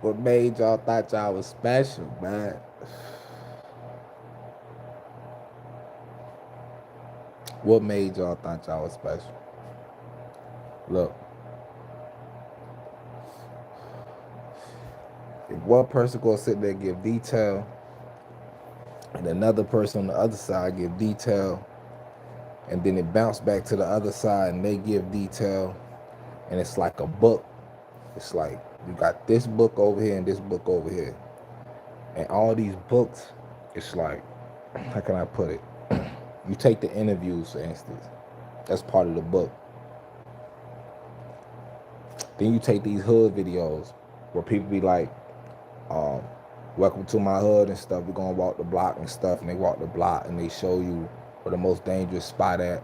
What made y'all thought y'all was special, man? What made y'all thought y'all was special? Look, if one person gonna sit there and give detail, and another person on the other side give detail, and then it bounced back to the other side and they give detail, and it's like a book. It's like you got this book over here and this book over here, and all these books. It's like, how can I put it? You take the interviews, for instance. That's part of the book. Then you take these hood videos where people be like, um, welcome to my hood and stuff. We're gonna walk the block and stuff. And they walk the block and they show you where the most dangerous spot at.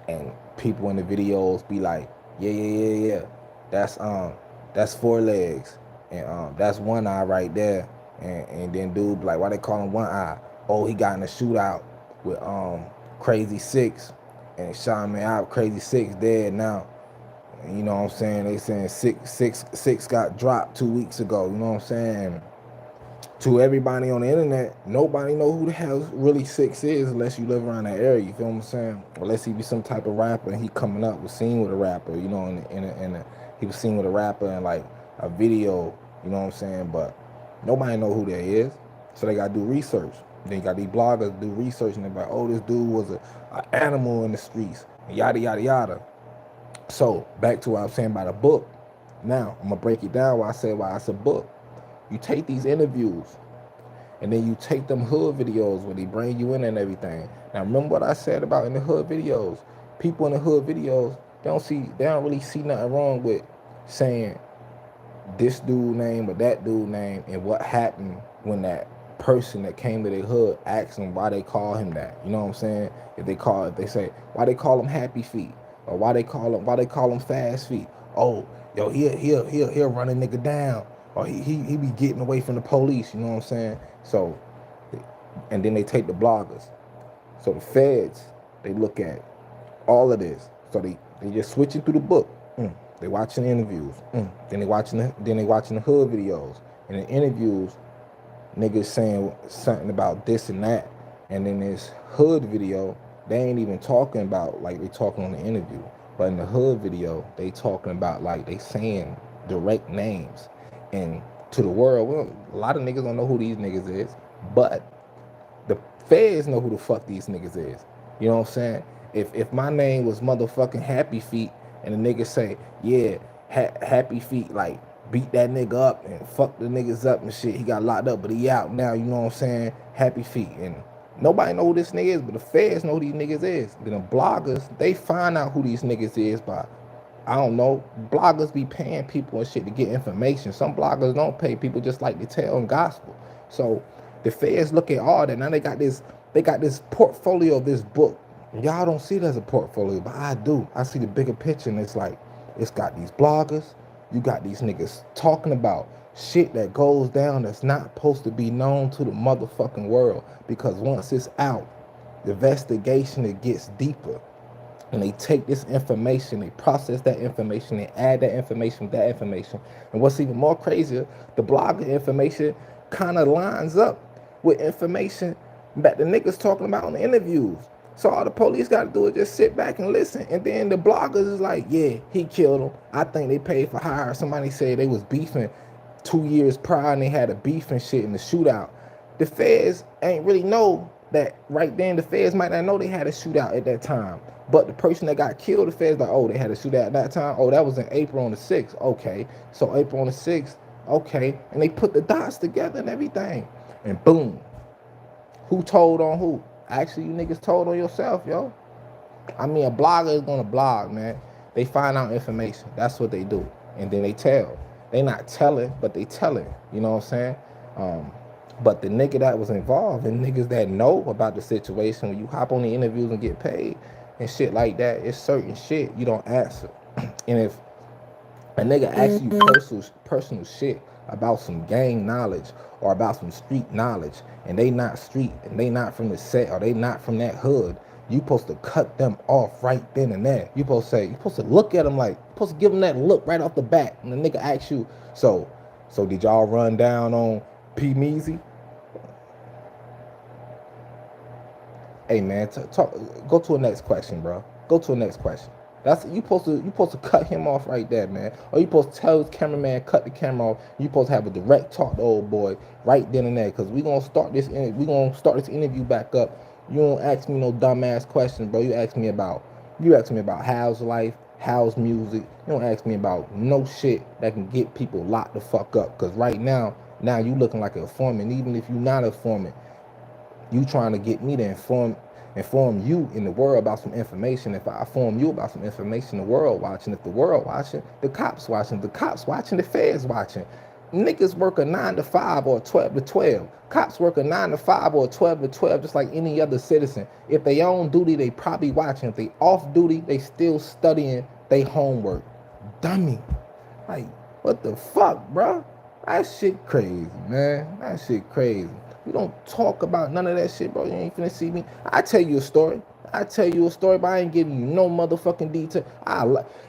And people in the videos be like, yeah. That's four legs. And that's one eye right there. And then dude like, why they call him one eye? Oh, he got in a shootout with Crazy Six and shot me out. Crazy Six dead now. You know what I'm saying? They saying six got dropped 2 weeks ago. You know what I'm saying? To everybody on the internet, nobody know who the hell really Six is unless you live around that area. You feel what I'm saying? Unless he be some type of rapper and he coming up was seen with a rapper. You know, he was seen with a rapper in like a video. You know what I'm saying? But nobody know who that is, so they gotta do research. Then you got these bloggers do research and they're like, oh, this dude was an animal in the streets, and yada yada yada. So back to what I was saying about a book. Now I'm gonna break it down why I said book. You take these interviews and then you take them hood videos where they bring you in and everything. Now remember what I said about in the hood videos. People in the hood videos, they don't really see nothing wrong with saying this dude name or that dude name and what happened when that person that came to their hood asked them why they call him that. You know what I'm saying? If they say why they call him Happy Feet, or why they call him Fast Feet. Oh, yo, he'll run a nigga down, or he be getting away from the police. You know what I'm saying? So, and then they take the bloggers. So the feds, they look at all of this. So they just switching through the book. They watching the interviews. Then they watching the hood videos. And the interviews, niggas saying something about this and that. And then this hood video, they ain't even talking about like they talking on the interview. But in the hood video, they talking about like they saying direct names. And to the world, well, a lot of niggas don't know who these niggas is, but the feds know who the fuck these niggas is. You know what I'm saying? If my name was motherfucking Happy Feet and the niggas say, yeah, Happy Feet, like, beat that nigga up and fuck the niggas up and shit. He got locked up, but he out now, you know what I'm saying? Happy Feet. And nobody know who this nigga is, but the feds know who these niggas is. Then the bloggers, they find out who these niggas is by, I don't know, bloggers be paying people and shit to get information. Some bloggers don't pay people, just like to tell them gospel. So the feds look at all that. Now they got this portfolio of this book. Y'all don't see it as a portfolio, but I do. I see the bigger picture, and it's like, it's got these bloggers. You got these niggas talking about shit that goes down that's not supposed to be known to the motherfucking world. Because once it's out, the investigation, it gets deeper. And they take this information, they process that information, they add that information with that information. And what's even more crazier, the blogger information kind of lines up with information that the niggas talking about in the interviews. So all the police got to do is just sit back and listen. And then the bloggers is like, yeah, he killed him. I think they paid for hire. Somebody said they was beefing 2 years prior and they had a beef and shit in the shootout. The feds ain't really know that right then. The feds might not know they had a shootout at that time. But the person that got killed, the feds like, oh, they had a shootout at that time. Oh, that was in April on the 6th. Okay. So April on the 6th. Okay. And they put the dots together and everything. And boom. Who told on who? Actually, you niggas told on yourself, yo. I mean, a blogger is gonna blog, man. They find out information. That's what they do. And then they tell. They not telling, but they telling. You know what I'm saying? But the nigga that was involved and niggas that know about the situation, when you hop on the interviews and get paid and shit like that, it's certain shit you don't answer. And if a nigga asks you personal shit about some gang knowledge or about some street knowledge, and they not street, and they not from the set, or they not from that hood, you supposed to cut them off right then and there. You supposed to look at them like, supposed to give them that look right off the bat, and the nigga asks you. So So did y'all run down on P Measy? Hey man, talk. Go to the next question, bro. Go to the next question. That's you supposed to cut him off right there, man. Or you supposed to tell his cameraman cut the camera off. You supposed to have a direct talk to old boy right then and there, cause we gonna start this. We gonna start this interview back up. You don't ask me no dumbass questions, bro. You ask me about how's life, how's music. You don't ask me about no shit that can get people locked the fuck up. Cause right now you looking like a informant. Even if you not a informant, you trying to get me to inform you in the world about some information. If I inform you about some information, the world watching. If the world watching, the cops watching. The cops watching, the feds watching. Niggas work a 9 to 5 or 12 to 12. Cops work a 9 to 5 or 12 to 12, just like any other citizen. If they on duty, they probably watching. If they off duty, they still studying they homework. Dummy. Like, what the fuck, bro? That shit crazy, man. That shit crazy. We don't talk about none of that shit, bro. You ain't finna see me. I tell you a story. I tell you a story, but I ain't giving you no motherfucking detail.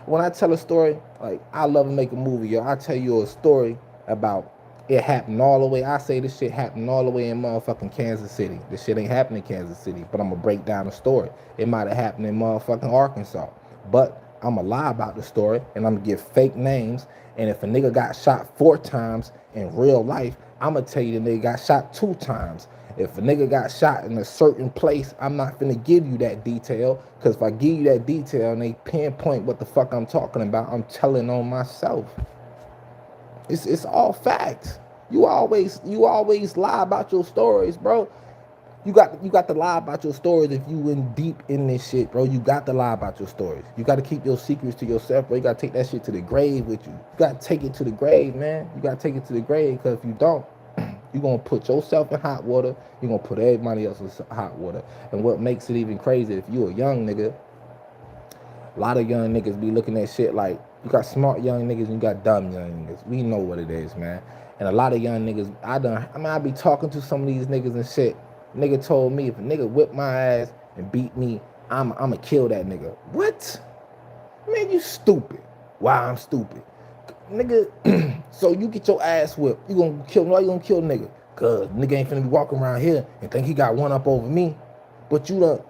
When I tell a story, like I love to make a movie, yo. I tell you a story about it happened all the way. I say this shit happened all the way in motherfucking Kansas City. This shit ain't happening in Kansas City, but I'm gonna break down the story. It might have happened in motherfucking Arkansas, but I'm gonna lie about the story and I'm gonna give fake names. And if a nigga got shot 4 times in real life, I'm gonna tell you the nigga got shot 2 times. If a nigga got shot in a certain place, I'm not gonna give you that detail, because if I give you that detail and they pinpoint what the fuck I'm talking about, I'm telling on myself. It's all facts. You always lie about your stories, bro. You got to lie about your stories if you in deep in this shit, bro. You got to lie about your stories. You got to keep your secrets to yourself, bro. You got to take that shit to the grave with you. You got to take it to the grave, man. You got to take it to the grave, because if you don't, you're going to put yourself in hot water. You're going to put everybody else in hot water. And what makes it even crazy, if you a young nigga, a lot of young niggas be looking at shit like, you got smart young niggas and you got dumb young niggas. We know what it is, man. And a lot of young niggas, I be talking to some of these niggas and shit. Nigga told me if a nigga whip my ass and beat me, I'ma kill that nigga. What? Man, you stupid. Why I'm stupid? Nigga, so you get your ass whipped. You gonna kill, why you gonna kill nigga? Cause nigga ain't finna be walking around here and think he got one up over me. But you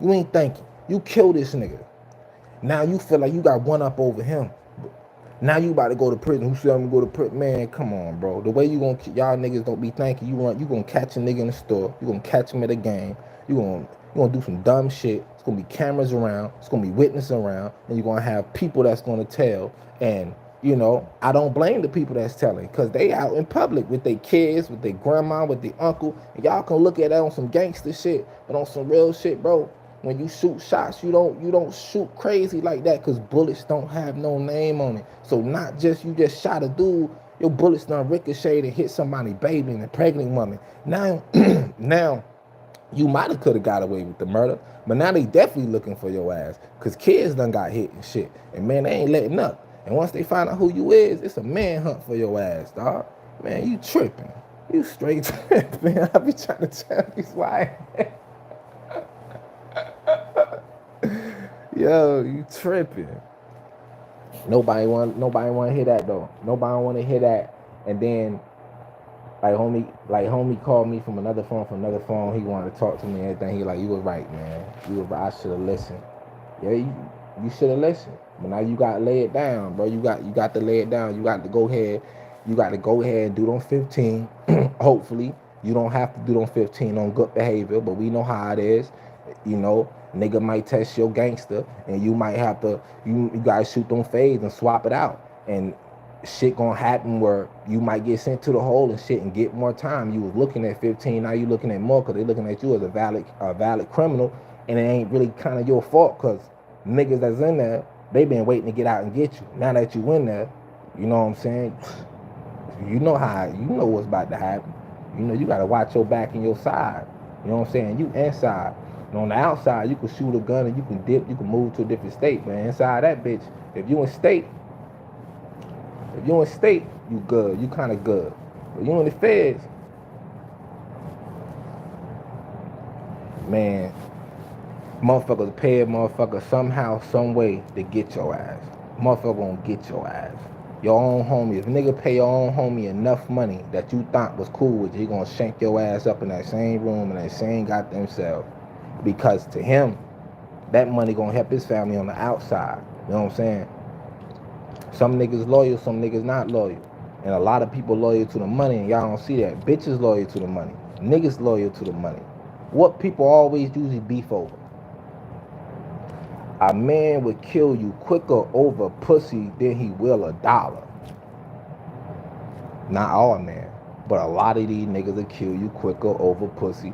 ain't thinking. You kill this nigga. Now you feel like you got one up over him. Now you about to go to prison. Who said I'm gonna go to prison? Man, come on, bro. The way you gonna, y'all niggas don't be thinking. You gonna catch a nigga in the store. You gonna catch him at a game. You gonna do some dumb shit. It's gonna be cameras around. It's gonna be witnesses around, and you're gonna have people that's gonna tell. And you know, I don't blame the people that's telling, because they out in public with their kids, with their grandma, with their uncle. And y'all can look at that on some gangster shit, but on some real shit, bro. When you shoot shots, you don't shoot crazy like that, because bullets don't have no name on it. So not just you just shot a dude, your bullets done ricocheted and hit somebody baby and a pregnant woman. Now, now you might have could have got away with the murder, but now they definitely looking for your ass, because kids done got hit and shit. And man, they ain't letting up. And once they find out who you is, it's a manhunt for your ass, dog. Man, you tripping. You straight tripping. I be trying to tell these why. Yo, you tripping. Nobody want to hear that though. Nobody want to hear that. And then like homie called me from another phone. He wanted to talk to me and everything. He like, you was right, man. You was right. I should have listened. Yeah, you should have listened. But now you got to lay it down, bro. You got to lay it down. You got to go ahead. You got to go ahead and do them 15. Hopefully, you don't have to do them 15 on good behavior, but we know how it is. You know, nigga might test your gangster, and you might have to, you guys shoot them fades and swap it out. And shit gonna happen where you might get sent to the hole and shit and get more time. You was looking at 15, now you looking at more, because they looking at you as a valid criminal, and it ain't really kind of your fault, because niggas that's in there, they been waiting to get out and get you. Now that you in there, you know what I'm saying? You know what's about to happen. You know, you gotta watch your back and your side. You know what I'm saying? You inside. And on the outside, you can shoot a gun and you can dip, you can move to a different state, man. Inside that bitch, if you in state, you good. You kind of good. But you in the feds, man, motherfuckers pay a motherfucker somehow, some way to get your ass. Motherfucker gonna get your ass. Your own homie. If a nigga pay your own homie enough money that you thought was cool with you, he gonna shank your ass up in that same room in that same goddamn cell. Because to him, that money gonna help his family on the outside. You know what I'm saying? Some niggas loyal, some niggas not loyal. And a lot of people loyal to the money, and y'all don't see that. Bitches loyal to the money. Niggas loyal to the money. What people always usually beef over? A man would kill you quicker over pussy than he will a dollar. Not all men, but a lot of these niggas will kill you quicker over pussy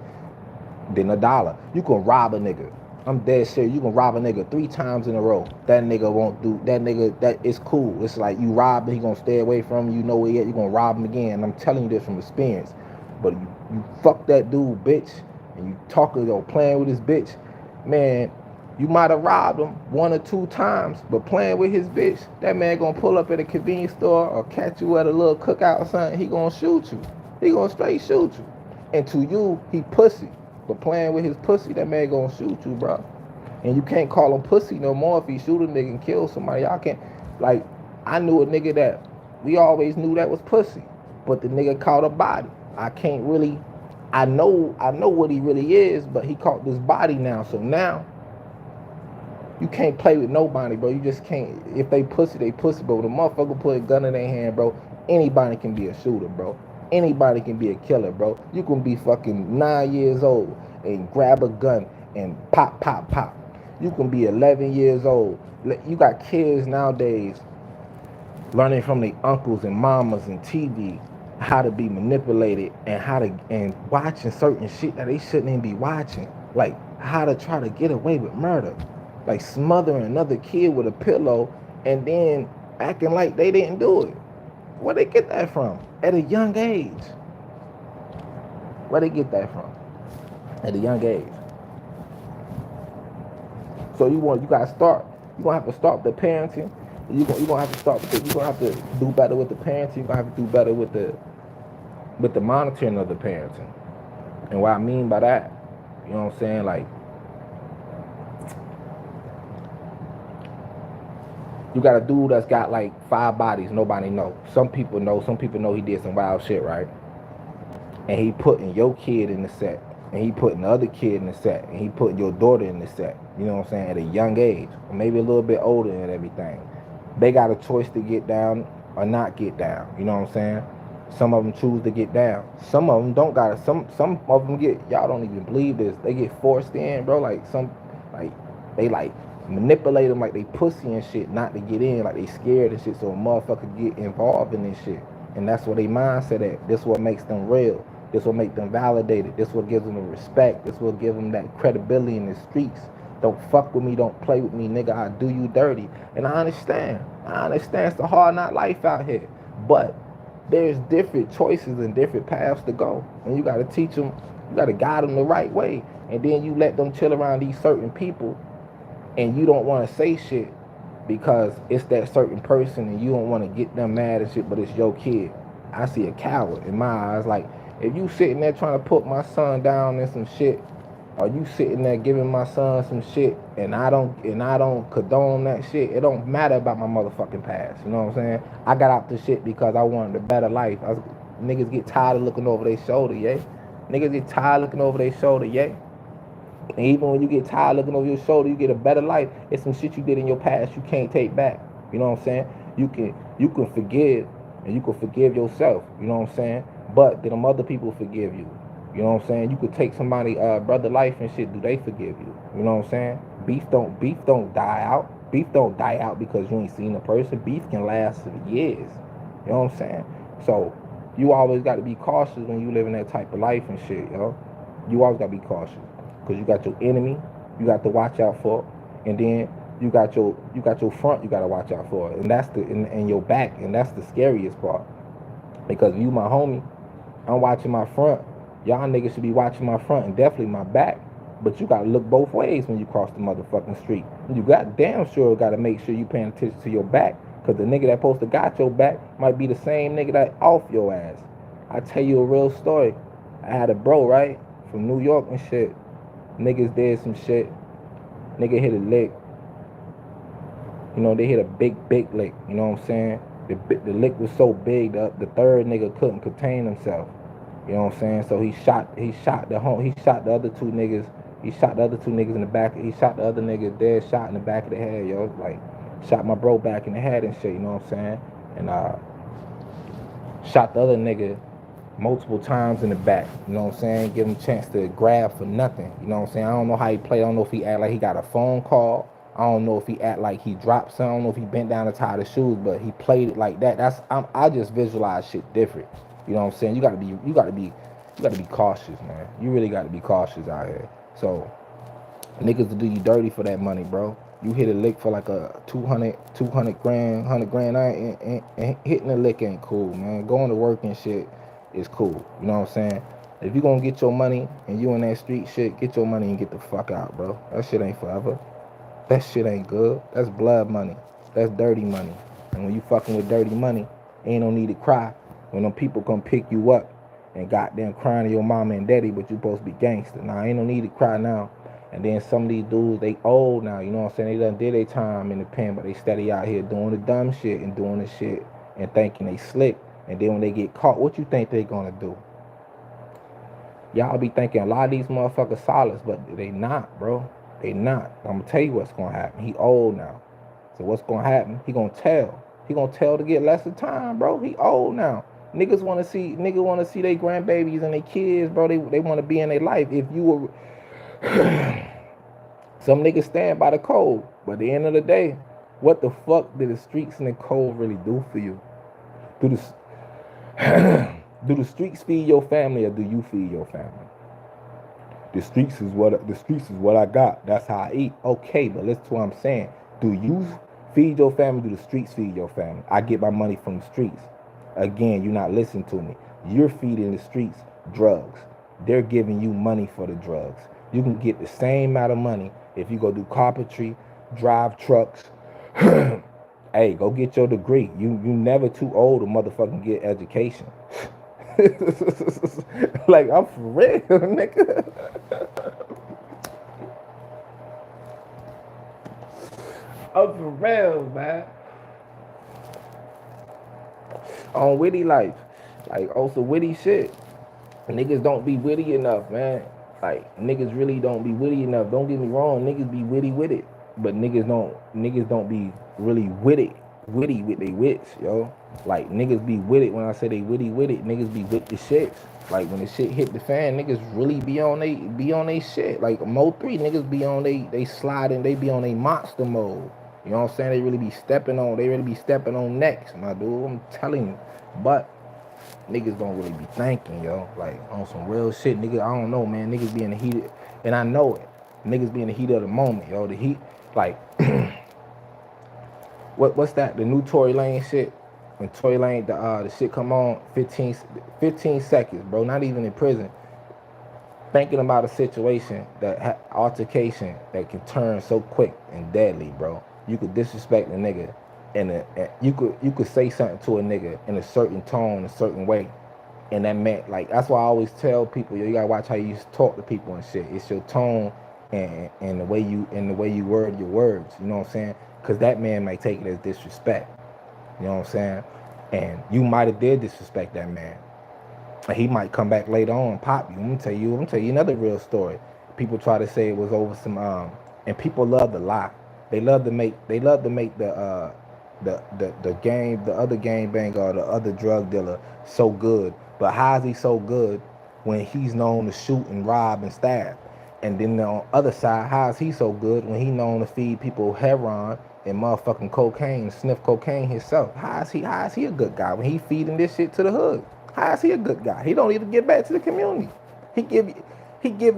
than a dollar. You can rob a nigga. I'm dead serious. You can rob a nigga 3 times in a row. That nigga won't do that. Nigga, that it's cool. It's like you rob him, he gonna stay away from you. You know where he at. You gonna rob him again. And I'm telling you this from experience. But you fuck that dude, bitch, and you talking or playing with his bitch, man. You might have robbed him 1 or 2 times, but playing with his bitch, that man gonna pull up at a convenience store or catch you at a little cookout or something. He gonna shoot you. He gonna straight shoot you. And to you, he pussy. But playing with his pussy, that man gonna shoot you, bro. And you can't call him pussy no more if he shoot a nigga and kill somebody. Y'all can't. Like, I knew a nigga that we always knew that was pussy, but the nigga caught a body. I can't really. I know what he really is, but he caught this body now. So now you can't play with nobody, bro. You just can't. If they pussy, they pussy. But when a motherfucker put a gun in their hand, bro, anybody can be a shooter, bro. Anybody can be a killer, bro. You can be fucking 9 years old and grab a gun and pop, pop, pop. You can be 11 years old. You got kids nowadays learning from their uncles and mamas and TV how to be manipulated and watching certain shit that they shouldn't even be watching. Like how to try to get away with murder. Like smothering another kid with a pillow and then acting like they didn't do it. Where they get that from? At a young age. Where they get that from? At a young age. So you gotta start. You gonna have to start the parenting. You gonna have to start. You gonna have to do better with the parenting. You gonna have to do better with the monitoring of the parenting. And what I mean by that, you know what I'm saying? Like, you got a dude that's got like 5 bodies, nobody know. Some people know he did some wild shit, right? And he putting your kid in the set. And he putting the other kid in the set. And he putting your daughter in the set. You know what I'm saying? At a young age. Or maybe a little bit older and everything. They got a choice to get down or not get down. You know what I'm saying? Some of them choose to get down. Some of them don't got it. Some of them get, y'all don't even believe this. They get forced in, bro. Like they manipulate them like they pussy and shit not to get in, like they scared and shit, so a motherfucker get involved in this shit. And that's what they mindset at. This what makes them real. This what make them validated. This what gives them the respect. This what gives them that credibility in the streets. Don't fuck with me, don't play with me, nigga, I do you dirty. And I understand it's a hard knock life out here, but there's different choices and different paths to go, and you gotta teach them, you gotta guide them the right way. And then you let them chill around these certain people, and you don't want to say shit because it's that certain person and you don't want to get them mad and shit, but it's your kid. I see a coward in my eyes. Like, if you sitting there trying to put my son down in some shit, or you sitting there giving my son some shit and I don't condone that shit, it don't matter about my motherfucking past. You know what I'm saying? I got out the shit because I wanted a better life. Niggas get tired of looking over their shoulder, yeah? Niggas get tired of looking over their shoulder, yeah? And even when you get tired looking over your shoulder, you get a better life. It's some shit you did in your past you can't take back. You know what I'm saying? You can forgive, and you can forgive yourself. You know what I'm saying? But then them other people forgive you. You know what I'm saying? You could take somebody brother life and shit. Do they forgive you? You know what I'm saying? Beef don't die out. Beef don't die out because you ain't seen a person. Beef can last for years. You know what I'm saying? So you always got to be cautious when you live in that type of life and shit, yo. You always got to be cautious. Because you got your enemy, you got to watch out for, and then you got your front you got to watch out for, and that's and your back, and that's the scariest part. Because you my homie, I'm watching my front. Y'all niggas should be watching my front and definitely my back. But you got to look both ways when you cross the motherfucking street. You got damn sure got to make sure you paying attention to your back, because the nigga that supposed to got your back might be the same nigga that off your ass. I tell you a real story. I had a bro, right, from New York and shit. Niggas did some shit. Nigga hit a lick. You know, they hit a big lick. You know what I'm saying? The lick was so big that the third nigga couldn't contain himself. You know what I'm saying? So he shot the other two niggas. He shot the other two niggas in the back. He shot the other nigga dead shot in the back of the head, yo. Like shot my bro back in the head and shit, you know what I'm saying? And shot the other nigga multiple times in the back, you know what I'm saying? Give him a chance to grab for nothing, you know what I'm saying? I don't know how he played. I don't know if he act like he got a phone call. I don't know if he act like he dropped something. I don't know if he bent down to tie the shoes, but he played it like that. I just visualize shit different. You know what I'm saying? You gotta be cautious, man. You really gotta be cautious out here. So niggas will do you dirty for that money, bro. You hit a lick for like a 200 grand, 100 grand, and hitting a lick ain't cool, man. Going to work and shit is cool. You know what I'm saying? If you gonna get your money and you in that street shit, get your money and get the fuck out, bro. That shit ain't forever. That shit ain't good. That's blood money. That's dirty money. And when you fucking with dirty money, ain't no need to cry when them people come pick you up and goddamn crying to your mama and daddy, but you supposed to be gangster. Nah, ain't no need to cry now. And then some of these dudes, they old now, you know what I'm saying? They done did their time in the pen, but they steady out here doing the dumb shit and doing the shit and thinking they slick. And then when they get caught, what you think they gonna do? Y'all be thinking a lot of these motherfuckers solids, but they not, bro. They not. I'm gonna tell you what's gonna happen. He old now. So what's gonna happen? He gonna tell. He gonna tell to get less of time, bro. He old now. Niggas wanna see their grandbabies and their kids, bro. They wanna be in their life. If you were some niggas stand by the code, but at the end of the day, what the fuck did the streets and the code really do for you? Do the do the streets feed your family or do you feed your family? The streets is what I got. That's how I eat. Okay, but listen to what I'm saying. Do you feed your family? Do the streets feed your family? I get my money from the streets. Again, you're not listening to me. You're feeding the streets drugs. They're giving you money for the drugs. You can get the same amount of money if you go do carpentry, drive trucks. Hey, go get your degree. You never too old to motherfucking get education. Like, I'm for real, nigga. I'm for real, man. On witty life. Like, also witty shit. Niggas don't be witty enough, man. Like, niggas really don't be witty enough. Don't get me wrong, niggas be witty with it. But niggas don't be really witty with they wits, yo. Like, niggas be with it. When I say they witty with it, niggas be with the shit. Like, when the shit hit the fan, niggas really be on they shit. Like, Mo 3, niggas be on they sliding, they be on they monster mode. You know what I'm saying? They really be stepping on necks, my dude. I'm telling you. But niggas don't really be thinking, yo. Like, on some real shit, nigga, I don't know, man. Niggas be in the heat, and I know it. Niggas be in the heat of the moment, yo. The heat, like, what's that? The new Tory Lane shit? When Tory Lane, the shit come on, 15 seconds, bro. Not even in prison. Thinking about a situation altercation that can turn so quick and deadly, bro. You could disrespect a nigga, and you could say something to a nigga in a certain tone, a certain way, and that meant, like, that's why I always tell people, yo, you gotta watch how you talk to people and shit. It's your tone and the way you word your words. You know what I'm saying? Because that man might take it as disrespect. You know what I'm saying? And you might have did disrespect that man. And he might come back later on and pop you. I'm gonna tell you another real story. People try to say it was over some and people love to lie. They love to make the other gang banger or the other drug dealer so good. But how is he so good when he's known to shoot and rob and stab? And then on the other side, how is he so good when he known to feed people heroin and motherfucking cocaine, sniff cocaine himself? How is he a good guy when he feeding this shit to the hood? How is he a good guy? He don't even give back to the community. He give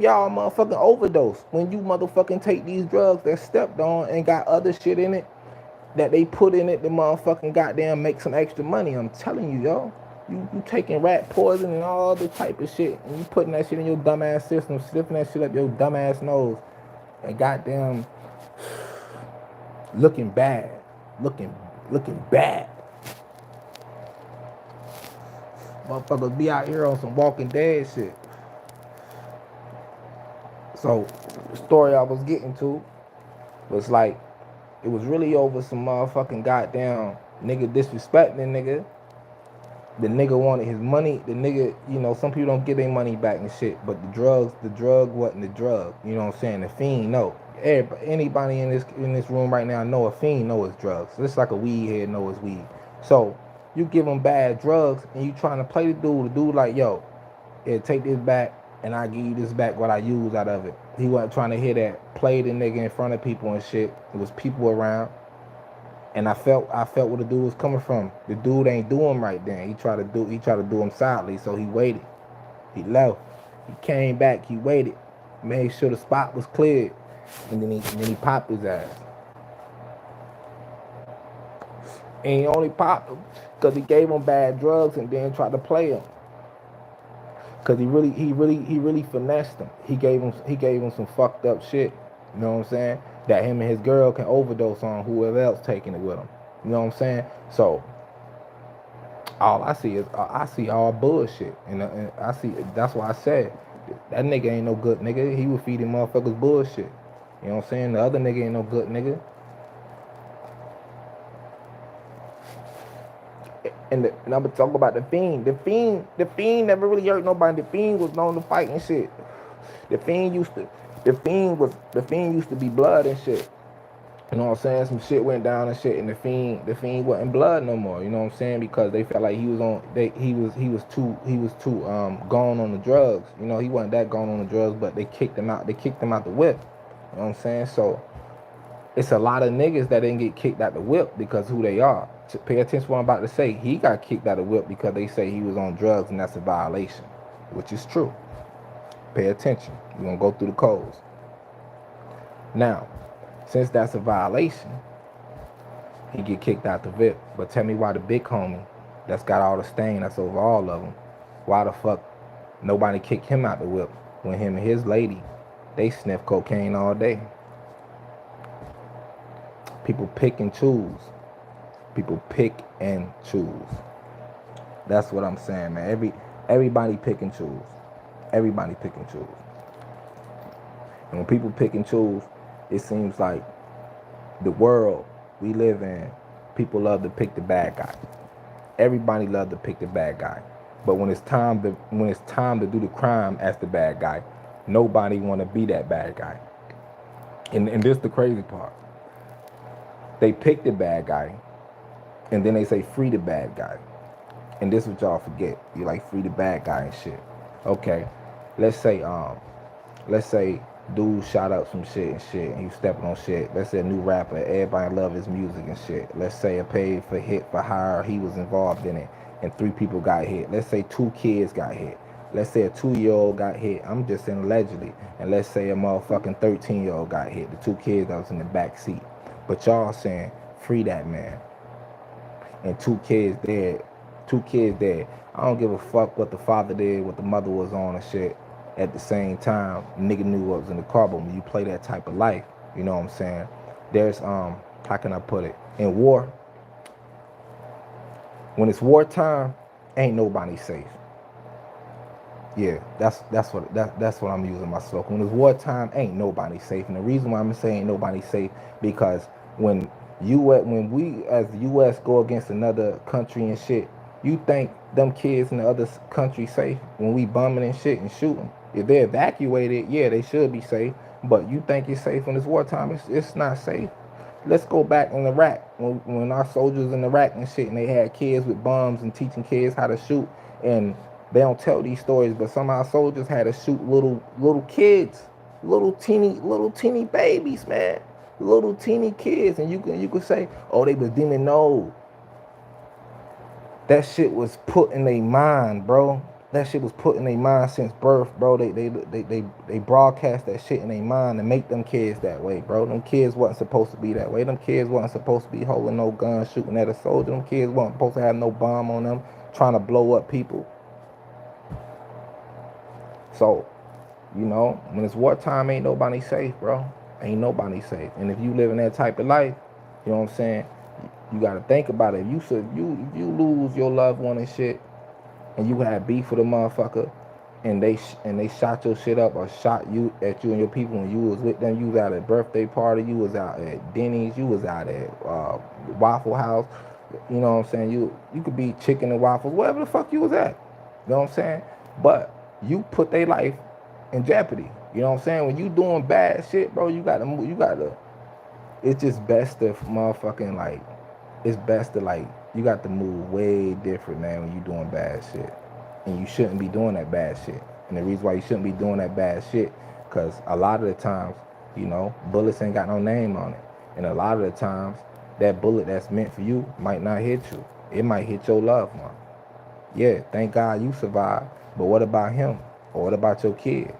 y'all motherfucking overdose when you motherfucking take these drugs that stepped on and got other shit in it that they put in it to motherfucking goddamn make some extra money. I'm telling you, yo. You taking rat poison and all other type of shit, and you putting that shit in your dumbass system, sniffing that shit up your dumbass nose, and goddamn looking bad. Motherfuckers be out here on some Walking Dead shit. So, the story I was getting to was like, it was really over some motherfucking goddamn Nigga disrespecting nigga. The nigga wanted his money. The nigga, you know, some people don't get their money back and shit. But the drug wasn't the drug. You know what I'm saying? The fiend, no. Anybody in this room right now know a fiend know it's drugs. Just like a weed head know it's weed. So you give him bad drugs and you trying to play the dude. The dude like, yo, yeah, take this back and I give you this back what I use out of it. He wasn't trying to hear that. Play the nigga in front of people and shit. There was people around. And I felt where the dude was coming from. The dude ain't do him right then. He tried to do him silently, so he waited. He left. He came back, he waited. Made sure the spot was cleared. And then he popped his ass. And he only popped him because he gave him bad drugs and then tried to play him. Cause he really finessed him. He gave him some fucked up shit. You know what I'm saying? That him and his girl can overdose on whoever else taking it with him. You know what I'm saying? So all I see is all bullshit, and I see that's why I said that nigga ain't no good nigga. He was feeding motherfuckers bullshit. You know what I'm saying? The other nigga ain't no good nigga. And I'm gonna talk about the fiend. The fiend never really hurt nobody. The fiend was known to fight and shit. The fiend used to be blood and shit. You know what I'm saying? Some shit went down and shit, and the fiend wasn't blood no more. You know what I'm saying? Because they felt like he was too gone on the drugs. You know, he wasn't that gone on the drugs, but they kicked him out. They kicked him out the whip. You know what I'm saying? So it's a lot of niggas that didn't get kicked out the whip because who they are. Pay attention to what I'm about to say. He got kicked out of the whip because they say he was on drugs, and that's a violation, which is true. Pay attention. We're gonna go through the codes. Now, since that's a violation, he get kicked out the whip. But tell me why the big homie that's got all the stain that's over all of them, why the fuck nobody kicked him out the whip when him and his lady, they sniff cocaine all day? People pick and choose. People pick and choose. That's what I'm saying, man. Everybody pick and choose. Everybody pick and choose. And when people pick and choose, it seems like the world we live in, people love to pick the bad guy. Everybody love to pick the bad guy. But when it's time to do the crime as the bad guy, nobody want to be that bad guy. And this is the crazy part. They pick the bad guy, and then they say free the bad guy. And this is what y'all forget. You like free the bad guy and shit. Okay, let's say dude shot up some shit and he was stepping on shit. Let's say a new rapper, everybody love his music and shit. Let's say a paid for hit for hire, he was involved in it, and 3 people got hit. Let's say 2 kids got hit. Let's say a 2-year-old got hit. I'm just saying allegedly. And let's say a motherfucking 13-year-old got hit. The 2 kids that was in the back seat. But y'all saying free that man. And 2 kids dead. 2 kids dead. I don't give a fuck what the father did, what the mother was on and shit. At the same time, nigga knew what was in the car. But when you play that type of life, you know what I'm saying? There's how can I put it? In war, when it's wartime, ain't nobody safe. Yeah, that's what I'm using my slogan. When it's wartime, ain't nobody safe. And the reason why I'm saying ain't nobody safe because when we as the U.S. go against another country and shit, you think them kids in the other country safe when we bombing and shit and shooting? If they're evacuated, yeah, they should be safe. But you think it's safe when it's wartime? It's not safe. Let's go back in Iraq when our soldiers in Iraq and shit, and they had kids with bombs and teaching kids how to shoot. And they don't tell these stories, but some of our soldiers had to shoot little kids, little teeny babies, man, little teeny kids. And you can say, oh, they was demon. No, that shit was put in their mind, bro. That shit was put in their mind since birth, bro. They broadcast that shit in their mind and make them kids that way, bro. Them kids wasn't supposed to be that way. Them kids wasn't supposed to be holding no gun, shooting at a soldier. Them kids wasn't supposed to have no bomb on them, trying to blow up people. So, you know, when it's wartime, ain't nobody safe, bro. Ain't nobody safe. And if you live in that type of life, you know what I'm saying? You got to think about it. If you lose your loved one and shit, and you had beef with a motherfucker, and they shot your shit up or shot you at you and your people when you was with them, you was out at a birthday party, you was out at Denny's, you was out at Waffle House, You know what I'm saying? You could be chicken and waffles, wherever the fuck you was at. You know what I'm saying? But you put their life in jeopardy. You know what I'm saying? When you doing bad shit, bro, you gotta move. You gotta. It's just best to motherfucking like. It's best to like. You got to move way different, man, when you doing bad shit, and you shouldn't be doing that bad shit. And the reason why you shouldn't be doing that bad shit, cause a lot of the times, you know, bullets ain't got no name on it, and a lot of the times, that bullet that's meant for you might not hit you. It might hit your loved one. Yeah, thank God you survived, but what about him? Or what about your kid?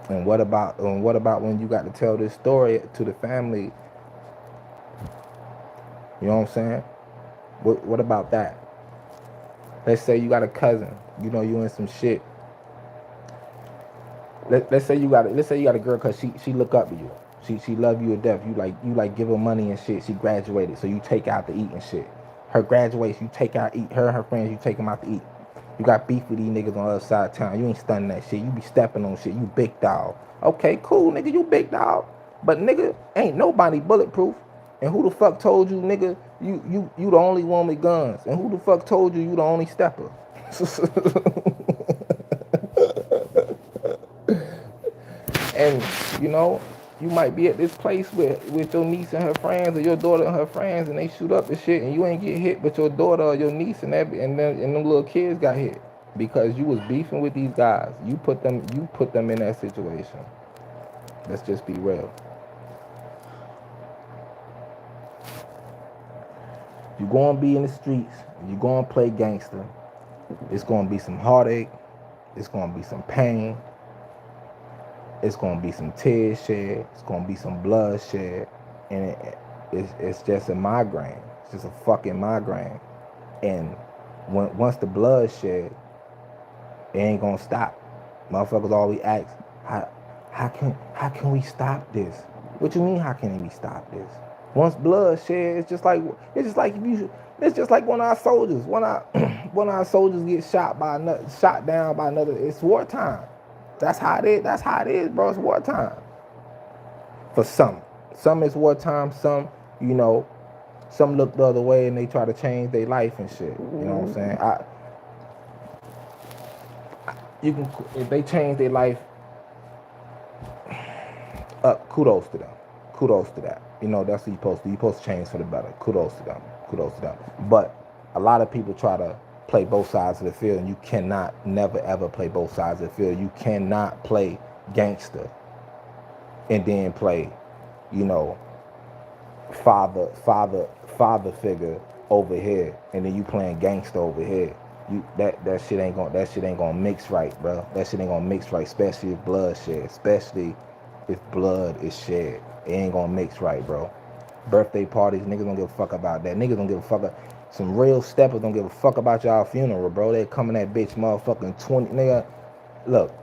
And what about when you got to tell this story to the family? You know what I'm saying? What about that? Let's say you got a cousin. You know you in some shit. Let's say you got a girl cause she look up to you. She love you to death. You like give her money and shit. She graduated, so you take out to eat and shit. Her graduation, you take out eat. Her and her friends, you take them out to eat. You got beef with these niggas on the other side of town. You ain't stunning that shit. You be stepping on shit. You big dog. Okay, cool, nigga. You big dog. But nigga, ain't nobody bulletproof. And who the fuck told you, nigga, you the only one with guns? And who the fuck told you the only stepper? And you know, you might be at this place with your niece and her friends, or your daughter and her friends, and they shoot up the shit, and you ain't get hit, but your daughter or your niece and them little kids got hit because you was beefing with these guys. You put them in that situation. Let's just be real. You gonna be in the streets, and you gonna play gangster. It's gonna be some heartache. It's gonna be some pain. It's gonna be some tears shed. It's gonna be some blood shed, and it's just a migraine. It's just a fucking migraine. And once the blood shed, it ain't gonna stop. Motherfuckers always ask, how can we stop this? What you mean? How can we stop this? Once blood shed, it's just like it's just like one of our soldiers. One of our soldiers get shot down by another. It's wartime. That's how it is. That's how it is, bro. It's wartime. For some it's wartime. Some, you know, some look the other way and they try to change their life and shit. You know what I'm saying? You can, if they change their life, kudos to them. Kudos to that. You know, that's what you're supposed to do. You're supposed to change for the better. Kudos to them. Kudos to them. But a lot of people try to play both sides of the field, and you cannot never ever play both sides of the field. You cannot play gangster and then play, you know, father figure over here, and then you playing gangster over here. That shit ain't gonna mix right, bro. That shit ain't gonna mix right, especially if blood shed, especially if blood is shed. It ain't gonna mix right, bro. Birthday parties, niggas don't give a fuck about that. Niggas don't give a fuck. Some real steppers don't give a fuck about y'all funeral, bro. They coming that bitch motherfucking 20, nigga. Look.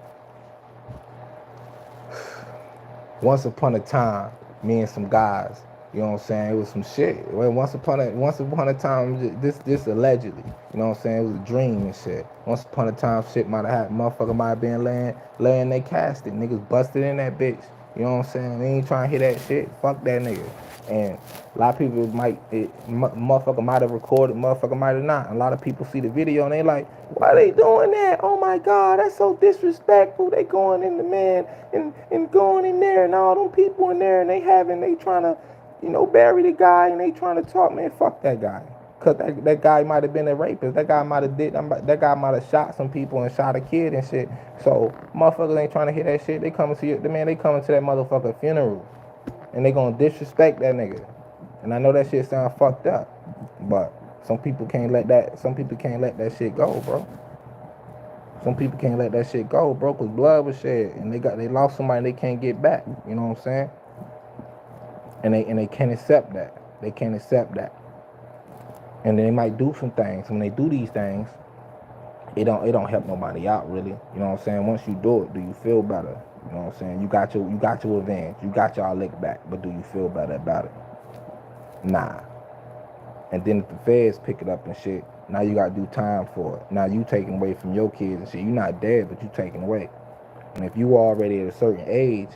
Once upon a time, me and some guys, you know what I'm saying? It was some shit. Once upon a time, this allegedly, you know what I'm saying? It was a dream and shit. Once upon a time, shit might have happened. Motherfucker might have been laying they casket. Niggas busted in that bitch. You know what I'm saying? We ain't trying to hear that shit. Fuck that nigga. And a lot of people motherfucker might have recorded, motherfucker might have not. A lot of people see the video and they like, why they doing that? Oh my God, that's so disrespectful. They going in the man and going in there and all them people in there and they trying to, you know, bury the guy and they trying to talk, man, fuck that guy. Cause that guy might have been a rapist. That guy might have shot some people and shot a kid and shit. So motherfuckers ain't trying to hear that shit. They coming to that motherfucker funeral. And they gonna disrespect that nigga. And I know that shit sound fucked up. But some people can't let that shit go, bro. Some people can't let that shit go, bro, cause blood was shed and they lost somebody they can't get back. You know what I'm saying? And they can't accept that. They can't accept that. And they might do some things. When they do these things, it don't help nobody out really. You know what I'm saying? Once you do it, do you feel better? You know what I'm saying? You got your revenge. You got y'all lick back, but do you feel better about it? Nah. And then if the feds pick it up and shit, now you gotta do time for it. Now you taking away from your kids and shit. You not dead, but you taking away. And if you already at a certain age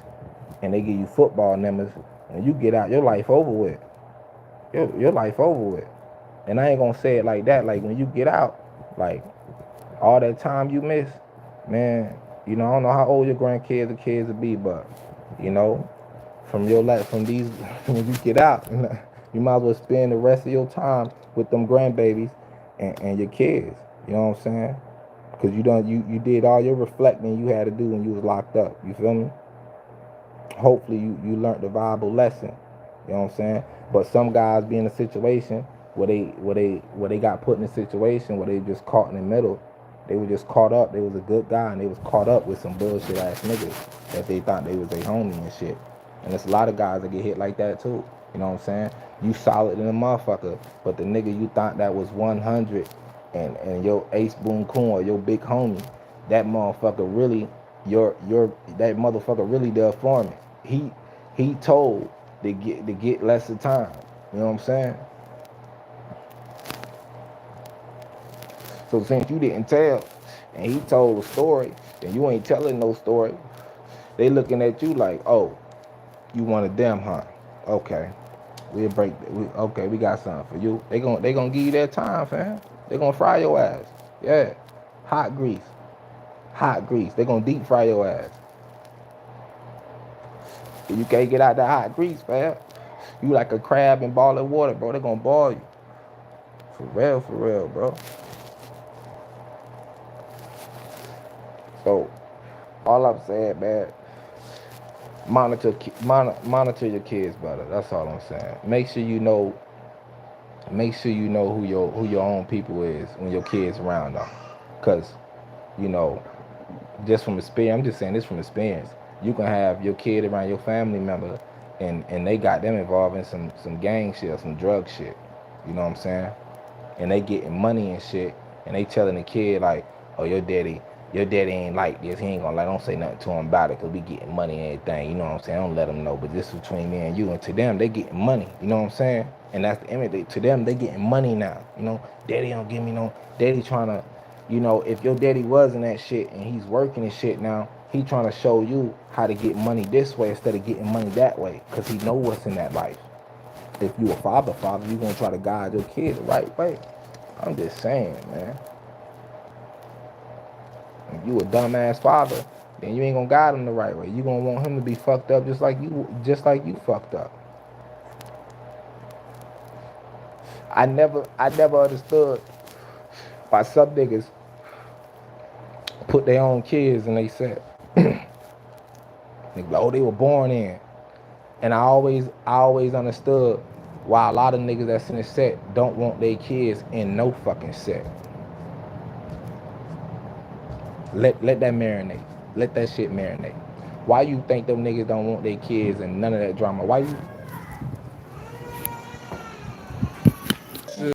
and they give you football numbers and you get out, your life over with. Your life over with. And I ain't gonna say it like that. Like when you get out, like all that time you miss, man, you know, I don't know how old your grandkids or kids will be, but you know, from your life, from these, when you get out, you might as well spend the rest of your time with them grandbabies and your kids. You know what I'm saying? Because you did all your reflecting you had to do when you was locked up. You feel me? Hopefully you learned the valuable lesson. You know what I'm saying? But some guys be in a situation where they got put in a situation where they just caught in the middle. They were just caught up. They was a good guy and they was caught up with some bullshit ass niggas that they thought they was a homie and shit. And there's a lot of guys that get hit like that too. You know what I'm saying? You solid in a motherfucker, but the nigga you thought that was 100 and your ace boon coon or your big homie, that motherfucker really your that motherfucker really the informant. He told to get less of time. You know what I'm saying? So since you didn't tell and he told a story and you ain't telling no story, they looking at you like, oh, you want a them, huh? Okay. Okay, we got something for you. They gonna give you that time, fam. They gonna fry your ass. Yeah. Hot grease. Hot grease. They gonna deep fry your ass. If you can't get out that hot grease, fam, you like a crab in boiling water, bro. They gonna boil you. For real, bro. So, all I'm saying, man, monitor your kids better. That's all I'm saying. Make sure you know who your own people is when your kids around them. Cause, you know, just from experience, I'm just saying this from experience. You can have your kid around your family member and they got them involved in some gang shit or some drug shit. You know what I'm saying? And they getting money and shit, and they telling the kid like, oh, your daddy ain't like this. He ain't gonna like, don't say nothing to him about it, cause we getting money and everything. You know what I'm saying? Don't let them know, but this is between me and you. And to them, they getting money. You know what I'm saying? And that's the image. To them, they getting money now. You know, daddy don't give me no. Daddy trying to, you know, if your daddy was in that shit and he's working and shit now, he trying to show you how to get money this way instead of getting money that way, cause he know what's in that life. If you a father, you gonna try to guide your kid the right way. I'm just saying, man. If you a dumbass father, then you ain't gonna guide him the right way. You gonna want him to be fucked up just like you fucked up. I never understood why some niggas put their own kids in they set. Oh, they were born in. And I always understood why a lot of niggas that's in the set don't want their kids in no fucking set. Let that marinate. Let that shit marinate. Why you think them niggas don't want their kids and none of that drama? Why you